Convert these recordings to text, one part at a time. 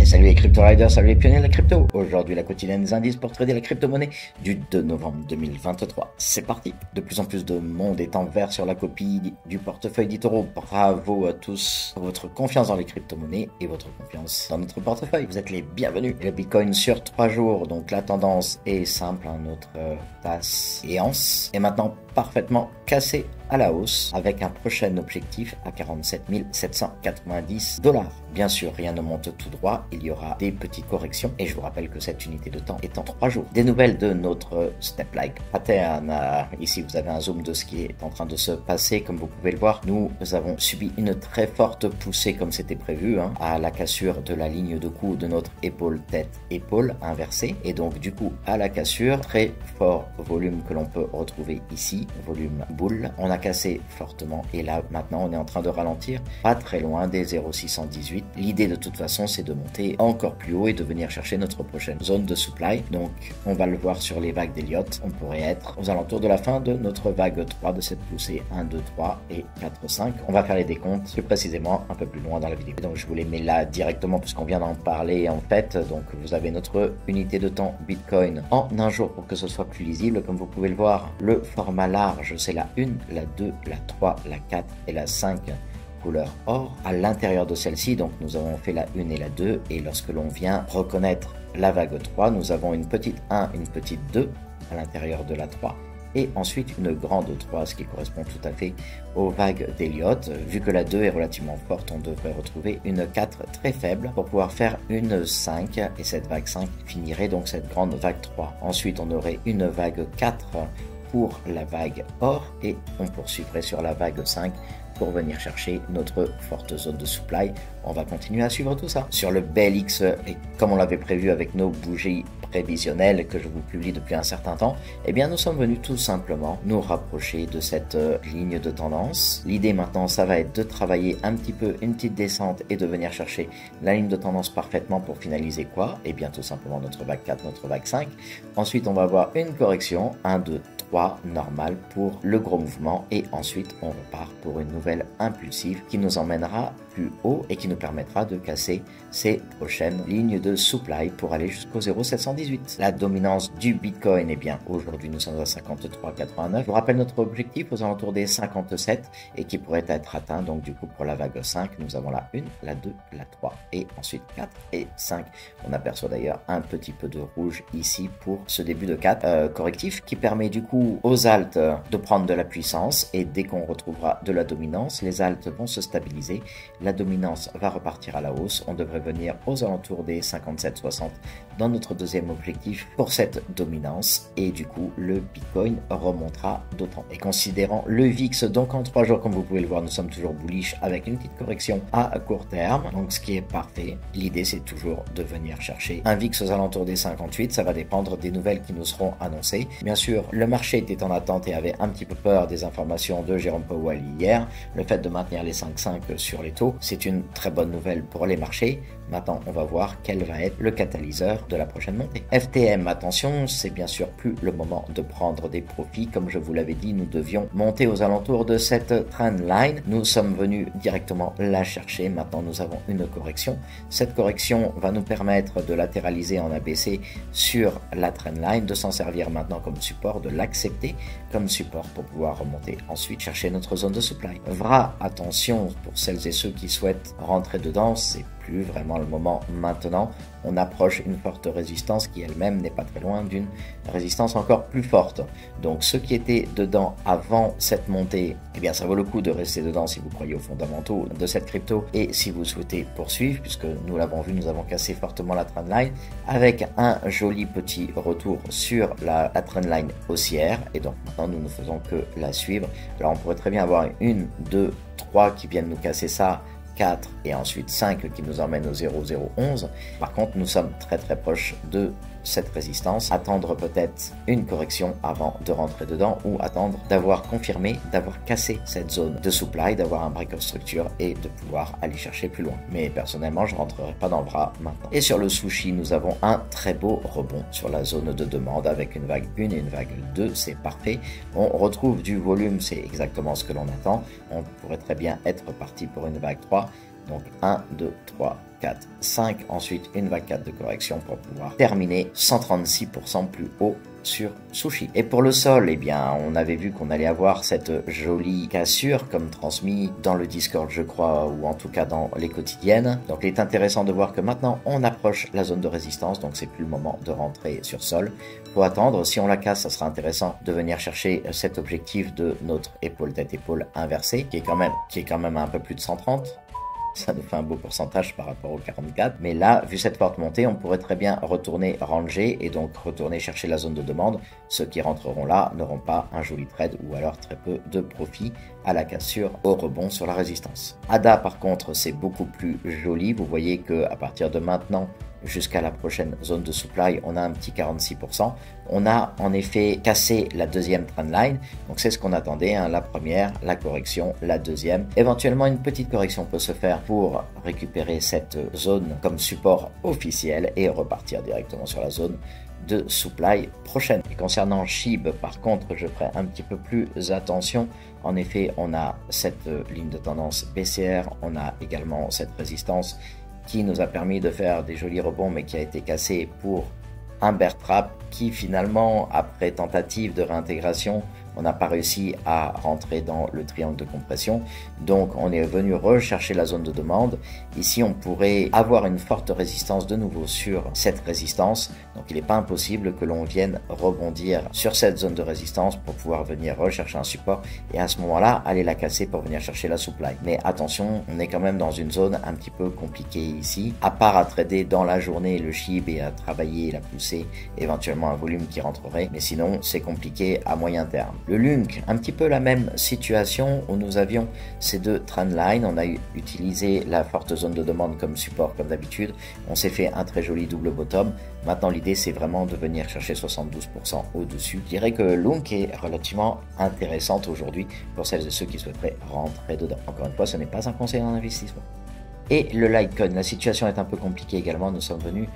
salut les crypto riders, salut les pionniers de la crypto. Aujourd'hui la quotidienne des indices pour trader la crypto-monnaie du 2 novembre 2023. C'est parti. De plus en plus de monde est en vert sur la copie du portefeuille d'eToro. Bravo à tous pour votre confiance dans les crypto-monnaies et votre confiance dans notre portefeuille. Vous êtes les bienvenus. Et le Bitcoin sur 3 jours, donc la tendance est simple, notre tasse et anse est maintenant parfaitement cassé à la hausse avec un prochain objectif à 47 790 $. Bien sûr, rien ne monte tout droit, il y aura des petites corrections et je vous rappelle que cette unité de temps est en 3 jours. Des nouvelles de notre step-like pattern. Ici, vous avez un zoom de ce qui est en train de se passer. Comme vous pouvez le voir, nous avons subi une très forte poussée comme c'était prévu à la cassure de la ligne de coup de notre épaule-tête-épaule inversée. Et donc, du coup, à la cassure, très fort volume que l'on peut retrouver ici, volume boule. On a cassé fortement et là, maintenant, on est en train de ralentir, pas très loin des 0,618. L'idée de toute façon, c'est de monter encore plus haut et de venir chercher notre prochaine zone de supply. Donc, on va le voir sur les vagues d'Elliott. On pourrait être aux alentours de la fin de notre vague 3 de cette poussée 1, 2, 3 et 4, 5. On va faire les décomptes plus précisément un peu plus loin dans la vidéo. Donc, je vous les mets là directement puisqu'on vient d'en parler en fait. Donc, vous avez notre unité de temps Bitcoin en un jour pour que ce soit plus lisible. Comme vous pouvez le voir, le format large, c'est la 1, la 2, la 3, la 4 et la 5. Couleur or à l'intérieur de celle-ci, donc nous avons fait la 1 et la 2 et lorsque l'on vient reconnaître la vague 3, nous avons une petite 1, une petite 2 à l'intérieur de la 3 et ensuite une grande 3, ce qui correspond tout à fait aux vagues d'Elliott. Vu que la 2 est relativement forte, on devrait retrouver une 4 très faible pour pouvoir faire une 5 et cette vague 5 finirait donc cette grande vague 3. Ensuite on aurait une vague 4 pour la vague or et on poursuivrait sur la vague 5 pour venir chercher notre forte zone de supply. On va continuer à suivre tout ça. Sur le BLX, et comme on l'avait prévu avec nos bougies prévisionnelles que je vous publie depuis un certain temps, eh bien nous sommes venus tout simplement nous rapprocher de cette ligne de tendance. L'idée maintenant, ça va être de travailler un petit peu une petite descente et de venir chercher la ligne de tendance parfaitement pour finaliser quoi? Eh bien tout simplement notre vague 4, notre vague 5. Ensuite, on va avoir une correction, 1, 2, 3 normal pour le gros mouvement et ensuite on repart pour une nouvelle impulsive qui nous emmènera plus haut et qui nous permettra de casser ces prochaines lignes de supply pour aller jusqu'au 0,718. La dominance du Bitcoin, eh bien aujourd'hui nous sommes à 53,89. Je vous rappelle notre objectif aux alentours des 57 et qui pourrait être atteint. Donc du coup pour la vague 5, nous avons la 1, la 2, la 3 et ensuite 4 et 5. On aperçoit d'ailleurs un petit peu de rouge ici pour ce début de 4 correctif qui permet du coup aux altes de prendre de la puissance et dès qu'on retrouvera de la dominance, les altes vont se stabiliser. La dominance va repartir à la hausse. On devrait venir aux alentours des 57,60 dans notre deuxième objectif pour cette dominance. Et du coup, le Bitcoin remontera d'autant. Et considérant le VIX, donc en 3 jours, comme vous pouvez le voir, nous sommes toujours bullish avec une petite correction à court terme. Donc ce qui est parfait. L'idée, c'est toujours de venir chercher un VIX aux alentours des 58. Ça va dépendre des nouvelles qui nous seront annoncées. Bien sûr, le marché était en attente et avait un petit peu peur des informations de Jérôme Powell hier. Le fait de maintenir les 5,5 sur les taux, c'est une très bonne nouvelle pour les marchés. Maintenant, on va voir quel va être le catalyseur de la prochaine montée. FTM, attention, c'est bien sûr plus le moment de prendre des profits. Comme je vous l'avais dit, nous devions monter aux alentours de cette trendline. Nous sommes venus directement la chercher. Maintenant, nous avons une correction. Cette correction va nous permettre de latéraliser en ABC sur la trendline, de s'en servir maintenant comme support, de l'accepter comme support pour pouvoir remonter. Ensuite, chercher notre zone de supply. VRA, attention, pour celles et ceux qui souhaitent rentrer dedans, c'est plus vraiment le moment maintenant. On approche une forte résistance qui elle-même n'est pas très loin d'une résistance encore plus forte. Donc ceux qui étaient dedans avant cette montée, eh bien ça vaut le coup de rester dedans si vous croyez aux fondamentaux de cette crypto et si vous souhaitez poursuivre, puisque nous l'avons vu, nous avons cassé fortement la trendline avec un joli petit retour sur la trendline haussière et donc maintenant nous ne faisons que la suivre. Alors on pourrait très bien avoir 1, 2, 3 qui viennent nous casser ça, 4 et ensuite 5 qui nous emmène au 0,011. Par contre, nous sommes très proches de cette résistance. Attendre peut-être une correction avant de rentrer dedans ou attendre d'avoir confirmé, d'avoir cassé cette zone de supply, d'avoir un break of structure et de pouvoir aller chercher plus loin. Mais personnellement, je ne rentrerai pas dans le bras maintenant. Et sur le sushi, nous avons un très beau rebond sur la zone de demande avec une vague 1 et une vague 2. C'est parfait. On retrouve du volume, c'est exactement ce que l'on attend. On pourrait très bien être parti pour une vague 3. Donc 1, 2, 3 4, 5, ensuite une vague 4 de correction pour pouvoir terminer 136% plus haut sur Sushi. Et pour le sol, eh bien, on avait vu qu'on allait avoir cette jolie cassure comme transmis dans le Discord, je crois, ou en tout cas dans les quotidiennes. Donc il est intéressant de voir que maintenant on approche la zone de résistance, donc c'est plus le moment de rentrer sur sol. Faut attendre, si on la casse, ça sera intéressant de venir chercher cet objectif de notre épaule tête-épaule inversée, qui est quand même à un peu plus de 130. Ça nous fait un beau pourcentage par rapport au 44. Mais là, vu cette forte montée, on pourrait très bien retourner ranger et donc retourner chercher la zone de demande. Ceux qui rentreront là n'auront pas un joli trade ou alors très peu de profit à la cassure au rebond sur la résistance. ADA par contre, c'est beaucoup plus joli. Vous voyez que à partir de maintenant jusqu'à la prochaine zone de supply, on a un petit 46%. On a en effet cassé la deuxième trendline, donc c'est ce qu'on attendait, hein, la première, la correction, la deuxième. Éventuellement, une petite correction peut se faire pour récupérer cette zone comme support officiel et repartir directement sur la zone de supply prochaine. Et concernant SHIB, par contre, je ferai un petit peu plus attention. En effet, on a cette ligne de tendance baissière, on a également cette résistance qui nous a permis de faire des jolis rebonds mais qui a été cassé pour un bear trap qui finalement, après tentative de réintégration, on n'a pas réussi à rentrer dans le triangle de compression. Donc on est venu rechercher la zone de demande. Ici on pourrait avoir une forte résistance de nouveau sur cette résistance. Donc il n'est pas impossible que l'on vienne rebondir sur cette zone de résistance pour pouvoir venir rechercher un support et à ce moment-là aller la casser pour venir chercher la supply. Mais attention, on est quand même dans une zone un petit peu compliquée ici. À part à trader dans la journée le SHIB et à travailler la poussée, éventuellement un volume qui rentrerait. Mais sinon c'est compliqué à moyen terme. Le LUNC, un petit peu la même situation où nous avions ces deux trendlines. On a utilisé la forte zone de demande comme support comme d'habitude. On s'est fait un très joli double bottom. Maintenant l'idée c'est vraiment de venir chercher 72% au-dessus. Je dirais que LUNC est relativement intéressante aujourd'hui pour celles et ceux qui souhaiteraient rentrer dedans. Encore une fois, ce n'est pas un conseil en investissement. Et le Litecoin, la situation est un peu compliquée également. Nous sommes venus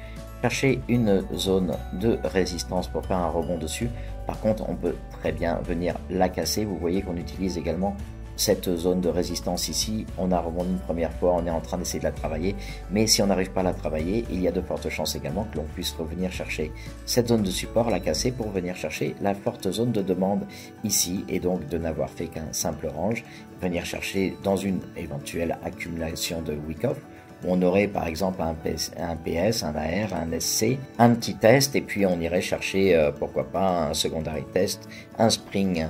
chercher une zone de résistance pour faire un rebond dessus. Par contre, on peut très bien venir la casser. Vous voyez qu'on utilise également cette zone de résistance ici. On a rebondi une première fois, on est en train d'essayer de la travailler. Mais si on n'arrive pas à la travailler, il y a de fortes chances également que l'on puisse revenir chercher cette zone de support, la casser pour venir chercher la forte zone de demande ici. Et donc de n'avoir fait qu'un simple range, venir chercher dans une éventuelle accumulation de week-off. On aurait par exemple un PS, un AR, un SC, un petit test et puis on irait chercher pourquoi pas un secondary test, un spring,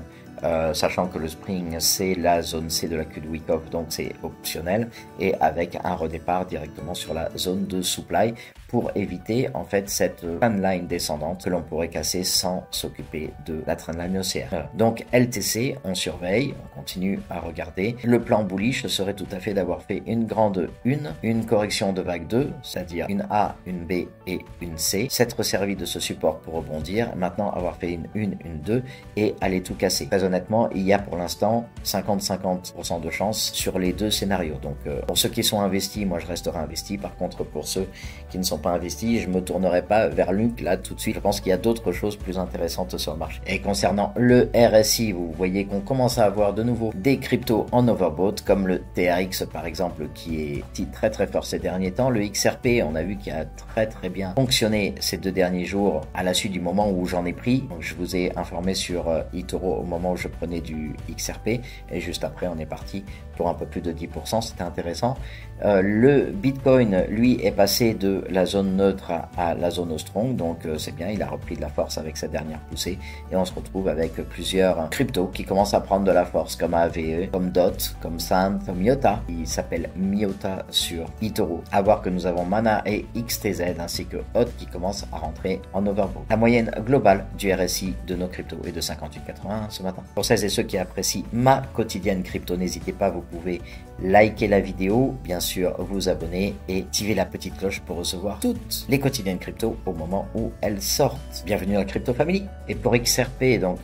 sachant que le spring c'est la zone C de la queue de Wyckoff, donc c'est optionnel, et avec un redépart directement sur la zone de supply pour éviter en fait cette trendline descendante que l'on pourrait casser sans s'occuper de la trendline haussière. Donc LTC, on surveille, on continue à regarder. Le plan bullish serait tout à fait d'avoir fait une grande une correction de vague 2, c'est-à-dire une A, une B et une C, s'être servi de ce support pour rebondir, maintenant avoir fait une 2 et aller tout casser. Très honnêtement, il y a pour l'instant 50-50% de chance sur les deux scénarios. Donc pour ceux qui sont investis, moi je resterai investi. Par contre, pour ceux qui ne sont pas investis, je me tournerai pas vers LUNC là tout de suite. Je pense qu'il y a d'autres choses plus intéressantes sur le marché. Et concernant le RSI, vous voyez qu'on commence à avoir de nouveau des cryptos en overbought, comme le TRX par exemple, qui est très fort ces derniers temps. Le XRP, on a vu qu'il a très bien fonctionné ces 2 derniers jours à la suite du moment où j'en ai pris. Donc, je vous ai informé sur eToro au moment où je prenais du XRP et juste après on est parti pour un peu plus de 10%, c'était intéressant. Le Bitcoin, lui, est passé de la zone neutre à la zone strong, donc c'est bien, il a repris de la force avec sa dernière poussée et on se retrouve avec plusieurs cryptos qui commencent à prendre de la force, comme AVE, comme DOT, comme SANT, comme Miota. Il s'appelle Miota sur eToro. À voir que nous avons Mana et XTZ ainsi que HOT qui commencent à rentrer en overbought. La moyenne globale du RSI de nos cryptos est de 58,81 ce matin. Pour celles et ceux qui apprécient ma quotidienne crypto, n'hésitez pas, vous pouvez liker la vidéo, bien sûr vous abonner et activer la petite cloche pour recevoir toutes les quotidiennes crypto au moment où elles sortent. Bienvenue dans la Crypto Family. Et pour XRP, donc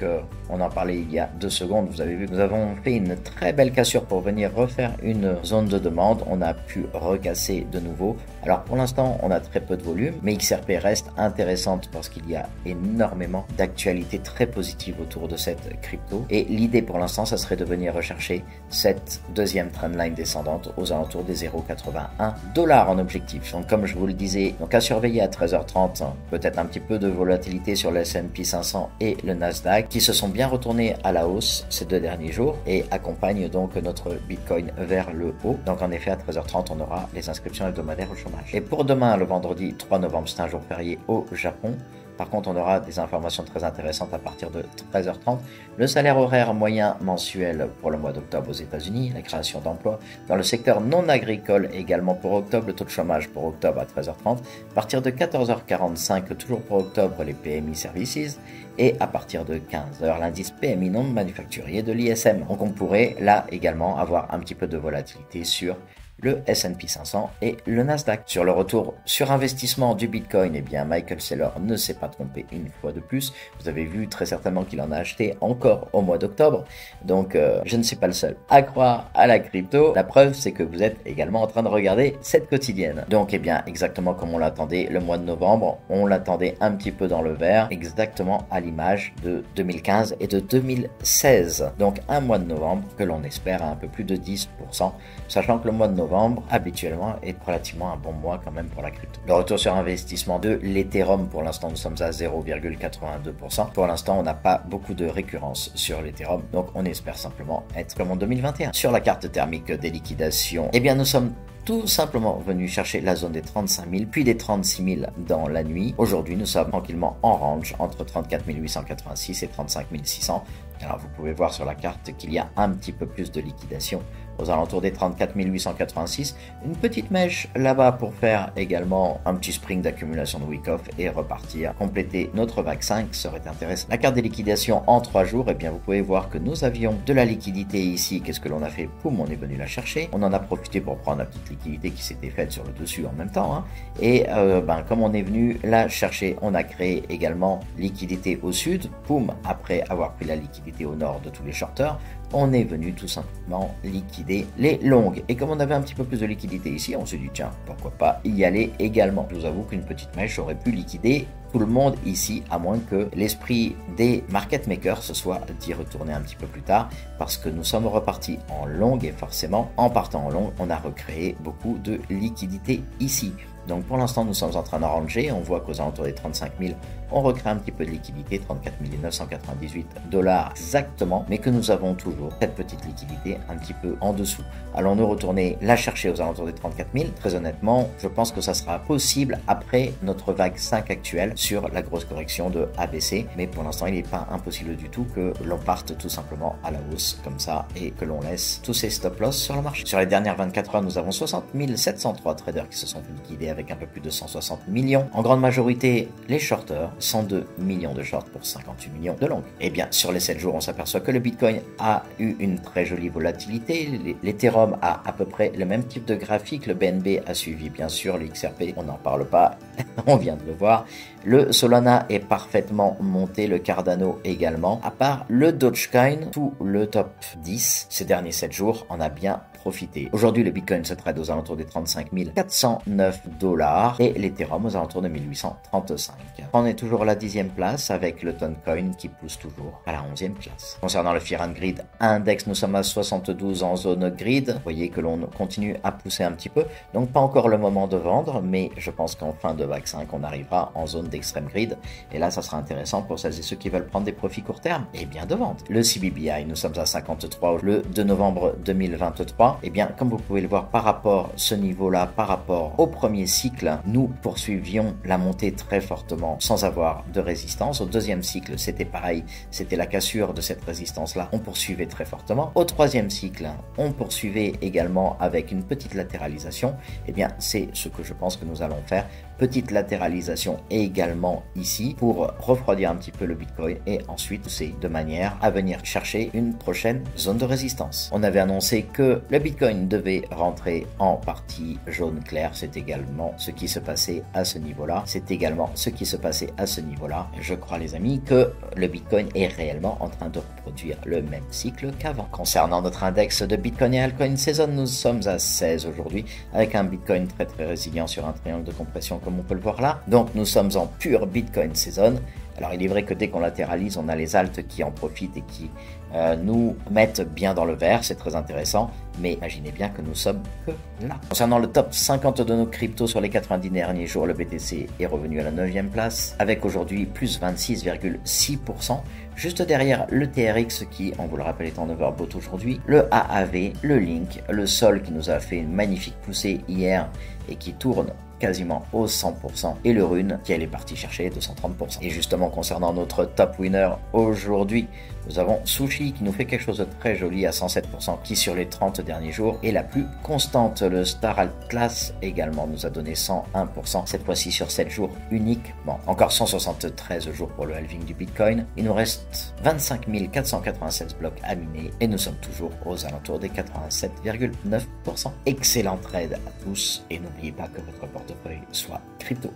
on en parlait il y a 2 secondes, vous avez vu que nous avons fait une très belle cassure pour venir refaire une zone de demande. On a pu recasser de nouveau. Alors pour l'instant on a très peu de volume, mais XRP reste intéressante parce qu'il y a énormément d'actualités très positives autour de cette crypto. Et l'idée pour l'instant, ça serait de venir rechercher cette deuxième trendline descendante aux alentours des 0,81 $ en objectif. Donc comme je vous le disais, donc à surveiller à 13h30, peut-être un petit peu de volatilité sur le S&P 500 et le Nasdaq qui se sont bien retournés à la hausse ces 2 derniers jours et accompagnent donc notre Bitcoin vers le haut. Donc en effet à 13h30 on aura les inscriptions hebdomadaires au chômage. Et pour demain le vendredi 3 novembre, c'est un jour férié au Japon. Par contre, on aura des informations très intéressantes à partir de 13h30. Le salaire horaire moyen mensuel pour le mois d'octobre aux États-Unis, la création d'emplois dans le secteur non agricole également pour octobre, le taux de chômage pour octobre à 13h30. À partir de 14h45, toujours pour octobre, les PMI Services. Et à partir de 15h, l'indice PMI non manufacturier de l'ISM. Donc on pourrait là également avoir un petit peu de volatilité sur le S&P 500 et le Nasdaq. Sur le retour sur investissement du Bitcoin, eh bien Michael Saylor ne s'est pas trompé une fois de plus. Vous avez vu très certainement qu'il en a acheté encore au mois d'octobre. Donc je ne suis pas le seul à croire à la crypto. La preuve, c'est que vous êtes également en train de regarder cette quotidienne. Donc eh bien exactement comme on l'attendait le mois de novembre, on l'attendait un petit peu dans le vert, exactement à l'image de 2015 et de 2016. Donc un mois de novembre que l'on espère à un peu plus de 10%, sachant que le mois de novembre habituellement est relativement un bon mois quand même pour la crypto. Le retour sur investissement de l'Ethereum, pour l'instant nous sommes à 0,82%. Pour l'instant on n'a pas beaucoup de récurrence sur l'Ethereum, donc on espère simplement être comme en 2021. Sur la carte thermique des liquidations, eh bien nous sommes tout simplement venu chercher la zone des 35 000 puis des 36 000 dans la nuit. Aujourd'hui nous sommes tranquillement en range entre 34 886 et 35 600. Alors vous pouvez voir sur la carte qu'il y a un petit peu plus de liquidation aux alentours des 34 886. Une petite mèche là-bas pour faire également un petit spring d'accumulation de week-off et repartir. Compléter notre vague 5 serait intéressant. La carte des liquidations en 3 jours, eh bien vous pouvez voir que nous avions de la liquidité ici. Qu'est-ce que l'on a fait? Poum, on est venu la chercher. On en a profité pour prendre la petite liquidité qui s'était faite sur le dessus en même temps. Hein. Et comme on est venu la chercher, on a créé également liquidité au sud. Poum, après avoir pris la liquidité au nord de tous les shorters, on est venu tout simplement liquider les longues. Et comme on avait un petit peu plus de liquidité ici, on s'est dit tiens, pourquoi pas y aller également. Je vous avoue qu'une petite mèche aurait pu liquider tout le monde ici, à moins que l'esprit des market makers ce soit d'y retourner un petit peu plus tard, parce que nous sommes repartis en longue et forcément, en partant en longue, on a recréé beaucoup de liquidité ici. Donc pour l'instant, nous sommes en train d'arranger. On voit qu'aux alentours des 35 000, on recrée un petit peu de liquidité, 34 998 $ exactement, mais que nous avons toujours cette petite liquidité un petit peu en dessous. Allons-nous retourner la chercher aux alentours des 34 000? Très honnêtement, je pense que ça sera possible après notre vague 5 actuelle sur la grosse correction de ABC, mais pour l'instant, il n'est pas impossible du tout que l'on parte tout simplement à la hausse comme ça et que l'on laisse tous ces stop-loss sur le marché. Sur les dernières 24 heures, nous avons 60 703 traders qui se sont liquidés avec un peu plus de 160 millions. En grande majorité, les shorters, 102 millions de shorts pour 58 millions de longues. Et bien, sur les 7 jours, on s'aperçoit que le Bitcoin a eu une très jolie volatilité. L'Ethereum a à peu près le même type de graphique. Le BNB a suivi, bien sûr, le XRP, on n'en parle pas, on vient de le voir. Le Solana est parfaitement monté, le Cardano également. À part le Dogecoin, tout le top 10 ces derniers 7 jours en a bien profité. Aujourd'hui, le Bitcoin se trade aux alentours des 35 409 $ et l'Ethereum aux alentours de 1835. On est toujours à la 10e place avec le Toncoin qui pousse toujours à la 11e place. Concernant le Fear and Greed Index, nous sommes à 72 en zone grid. Vous voyez que l'on continue à pousser un petit peu. Donc pas encore le moment de vendre, mais je pense qu'en fin de vague 5, on arrivera en zone d'extrême grid. Et là, ça sera intéressant pour celles et ceux qui veulent prendre des profits court terme et bien de vente. Le CBBI, nous sommes à 53 le 2 novembre 2023. Et bien, comme vous pouvez le voir par rapport ce niveau-là, par rapport au premier cycle, nous poursuivions la montée très fortement sans avoir de résistance. Au deuxième cycle, c'était pareil, c'était la cassure de cette résistance-là. On poursuivait très fortement. Au troisième cycle, on poursuivait également avec une petite latéralisation. Et bien, c'est ce que je pense que nous allons faire. Petite latéralisation également ici pour refroidir un petit peu le Bitcoin et ensuite pousser de manière à venir chercher une prochaine zone de résistance. On avait annoncé que le Bitcoin devait rentrer en partie jaune clair. C'est également ce qui se passait à ce niveau-là. C'est également ce qui se passait à ce niveau-là. Je crois, les amis, que le Bitcoin est réellement en train de reproduire le même cycle qu'avant. Concernant notre index de Bitcoin et Altcoin Saison, nous sommes à 16 aujourd'hui avec un Bitcoin très résilient sur un triangle de compression comme on peut le voir là. Donc nous sommes en pure Bitcoin saison. Alors il est vrai que dès qu'on latéralise, on a les alts qui en profitent et qui nous mettent bien dans le vert, c'est très intéressant, mais imaginez bien que nous sommes que là. Concernant le top 50 de nos cryptos sur les 90 derniers jours, le BTC est revenu à la 9e place, avec aujourd'hui plus 26,6%, juste derrière le TRX qui, on vous le rappelle, est en overbought aujourd'hui, le AAV, le Link, le Sol qui nous a fait une magnifique poussée hier et qui tourne quasiment au 100%, et le Rune qui est parti chercher 230%. Et justement concernant notre top winner aujourd'hui, nous avons Sushi qui nous fait quelque chose de très joli à 107%, qui sur les 30 derniers jours est la plus constante. Le Star Atlas également nous a donné 101%, cette fois-ci sur 7 jours uniquement. Encore 173 jours pour le halving du Bitcoin. Il nous reste 25 496 blocs à miner et nous sommes toujours aux alentours des 87,9%. Excellent trade à tous et n'oubliez pas que votre portefeuille soit crypto.